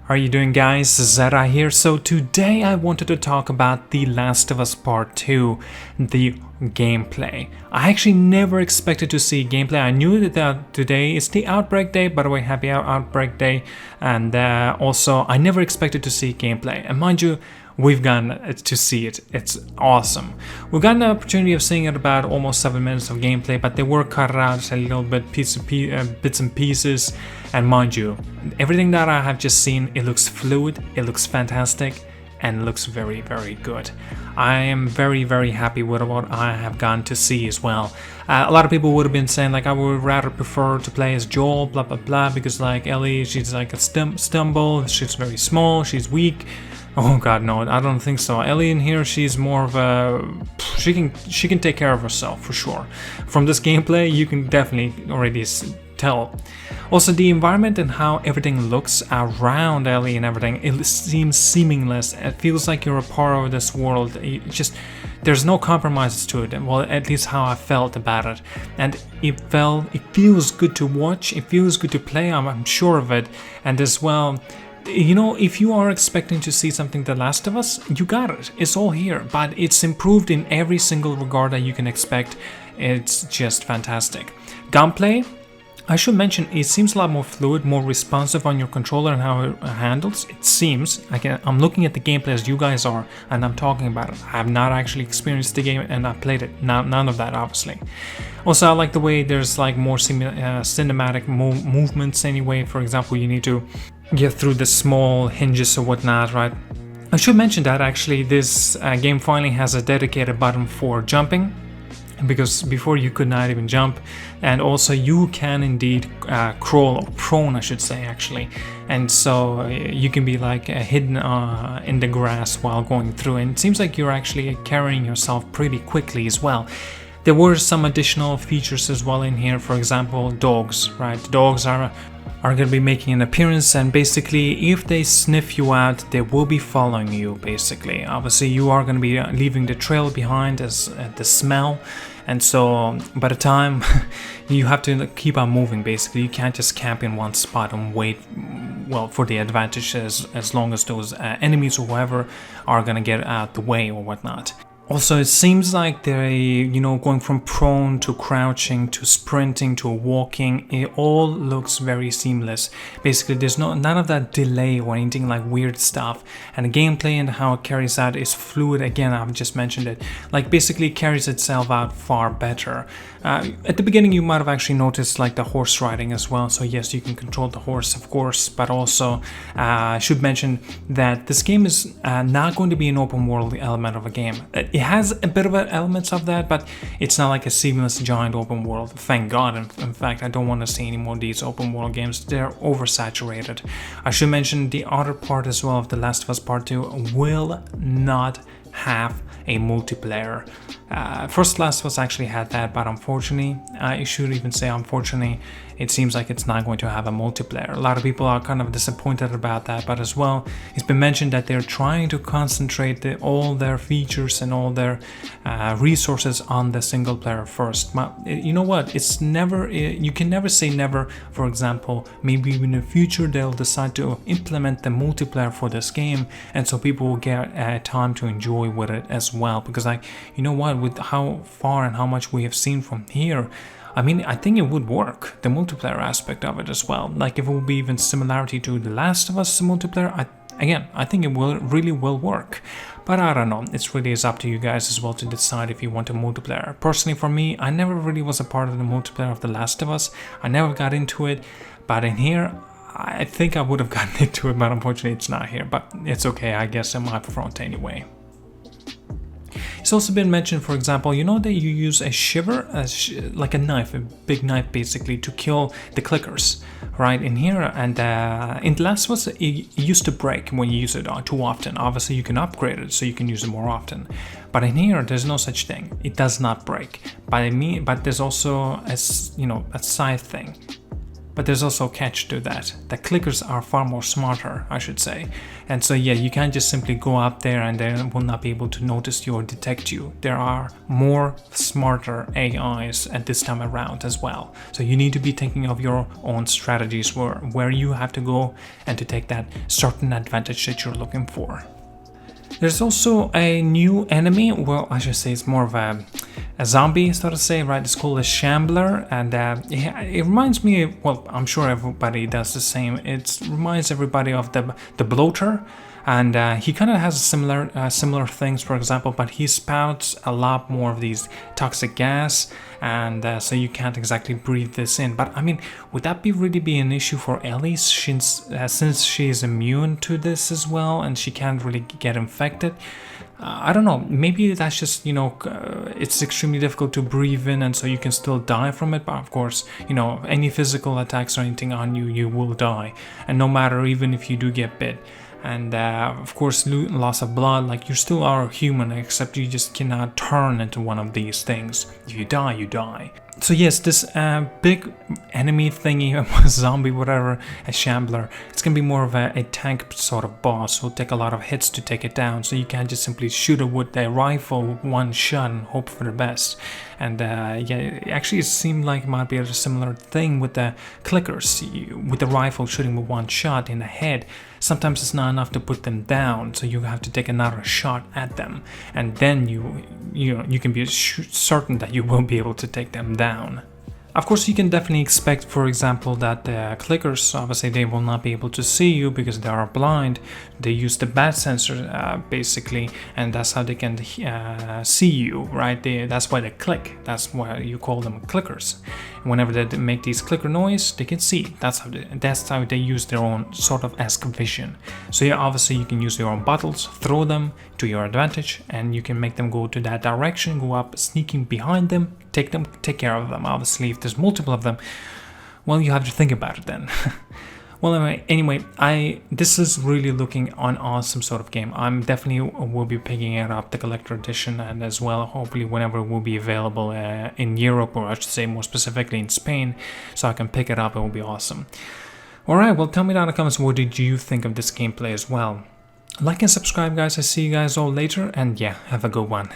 How are you doing, guys? ZDEyE here. So today I wanted to talk about The Last of Us Part 2, the gameplay. I actually never expected to see gameplay. I knew that today is the Outbreak Day, by the way, happy Outbreak Day. And also, I never expected to see gameplay. And mind you, we've gotten to see it. It's awesome. We've gotten the opportunity of seeing it about almost 7 minutes of gameplay, but they were cut out a little bit, bits and pieces. And mind you, everything that I have just seen, it looks fluid, it looks fantastic, and it looks very, very good. I am very, very happy with what I have gotten to see as well. A lot of people would have been saying like I would rather prefer to play as Joel, blah blah blah, because like Ellie, she's like a stumble, she's very small, she's weak. Oh god, no, I don't think so. Ellie in here, she's more of a... She can take care of herself, for sure. From this gameplay, you can definitely already tell. Also, the environment and how everything looks around Ellie and everything, it seems seamless. It feels like you're a part of this world. There's no compromises to it. Well, at least how I felt about it. And it feels good to watch. It feels good to play. I'm sure of it. And as well, you know, if you are expecting to see something The Last of Us, you got it. It's all here, but it's improved in every single regard that you can expect. It's just fantastic. Gunplay, I should mention, it seems a lot more fluid, more responsive on your controller and how it handles. It seems. I'm looking at the gameplay as you guys are, and I'm talking about it. I have not actually experienced the game, and I played it. None of that, obviously. Also, I like the way there's like more cinematic movements anyway. For example, you need to get through the small hinges or whatnot, right? I should mention that actually this game finally has a dedicated button for jumping, because before you could not even jump. And also you can indeed crawl, or prone I should say actually, and so you can be like hidden in the grass while going through, and it seems like you're actually carrying yourself pretty quickly as well. There were some additional features as well in here, for example dogs, right? Dogs are going to be making an appearance, and basically if they sniff you out, they will be following you basically. Obviously you are going to be leaving the trail behind as the smell, and so by the time you have to keep on moving basically. You can't just camp in one spot and wait, well, for the advantage as long as those enemies or whoever are going to get out the way or whatnot. Also, it seems like they're, you know, going from prone to crouching to sprinting to walking. It all looks very seamless. Basically, there's none of that delay or anything like weird stuff. And the gameplay and how it carries out is fluid. Again, I've just mentioned it. Like, basically carries itself out far better. At the beginning, you might have actually noticed like the horse riding as well. So yes, you can control the horse, of course. But also, I should mention that this game is not going to be an open world element of a game. It has a bit of elements of that, but it's not like a seamless giant open world. Thank God. In fact, I don't want to see any more of these open world games. They're oversaturated. I should mention the other part as well of The Last of Us Part 2 will not have a multiplayer. First Last of Us actually had that, but unfortunately, I should even say unfortunately, it seems like it's not going to have a multiplayer. A lot of people are kind of disappointed about that, but as well, it's been mentioned that they're trying to concentrate all their features and all their resources on the single player first. But you know what? It's never, you can never say never. For example, maybe in the future they'll decide to implement the multiplayer for this game, and so people will get time to enjoy with it as well. Because like, you know what? With how far and how much we have seen from here, I mean, I think it would work, the multiplayer aspect of it as well. Like if it will be even similarity to The Last of Us multiplayer, I think it really will work. But I don't know, it's really is up to you guys as well to decide if you want a multiplayer. Personally for me, I never really was a part of the multiplayer of The Last of Us. I never got into it, but in here, I think I would have gotten into it, but unfortunately it's not here. But it's okay, I guess I'm up front anyway. It's also been mentioned, for example, you know that you use a shiver, like a knife, a big knife basically, to kill the clickers, right, in here. And in The Last of Us, it used to break when you use it too often. Obviously, you can upgrade it so you can use it more often. But in here, there's no such thing. It does not break. But there's also a scythe thing. But there's also a catch to that. The clickers are far more smarter, I should say. And so yeah, you can't just simply go up there and they will not be able to notice you or detect you. There are more smarter AIs at this time around as well. So you need to be thinking of your own strategies where you have to go and to take that certain advantage that you're looking for. There's also a new enemy, well, I should say it's more of a zombie, so to say, right? It's called a Shambler, and it reminds me, well, I'm sure everybody does the same. It reminds everybody of the bloater, and he kind of has similar things, for example, but he spouts a lot more of these toxic gas, and so you can't exactly breathe this in. But I mean, would that really be an issue for Ellie since she is immune to this as well, and she can't really get infected? I don't know, maybe that's just, you know, it's extremely difficult to breathe in, and so you can still die from it. But of course, you know, any physical attacks or anything on you, you will die, and no matter, even if you do get bit. And of course, loss of blood, like you still are human, except you just cannot turn into one of these things. If you die, you die. So yes, this big enemy thingy, zombie, whatever, a Shambler, it's gonna be more of a tank sort of boss. Who'll take a lot of hits to take it down, so you can't just simply shoot it with a rifle one shot and hope for the best. And yeah, actually it seemed like it might be a similar thing with the clickers. With the rifle shooting with one shot in the head, sometimes it's not enough to put them down, so you have to take another shot at them, and then you can be certain that you will be able to take them down. Of course, you can definitely expect, for example, that the clickers, obviously they will not be able to see you because they are blind. They use the bat sensor basically, and that's how they can see you, right? That's why they click. That's why you call them clickers. Whenever they make these clicker noise, they can see. That's how they use their own sort of esque vision. So yeah, obviously you can use your own bottles, throw them to your advantage, and you can make them go to that direction, go up, sneaking behind them, take care of them. Obviously, if there's multiple of them, well, you have to think about it then. Well, anyway, this is really looking an awesome sort of game. I'm definitely will be picking it up, the collector edition, and as well, hopefully, whenever it will be available in Europe, or I should say more specifically in Spain, so I can pick it up. It will be awesome. Alright, well, tell me down in the comments, what did you think of this gameplay as well? Like and subscribe, guys. I see you guys all later, and yeah, have a good one.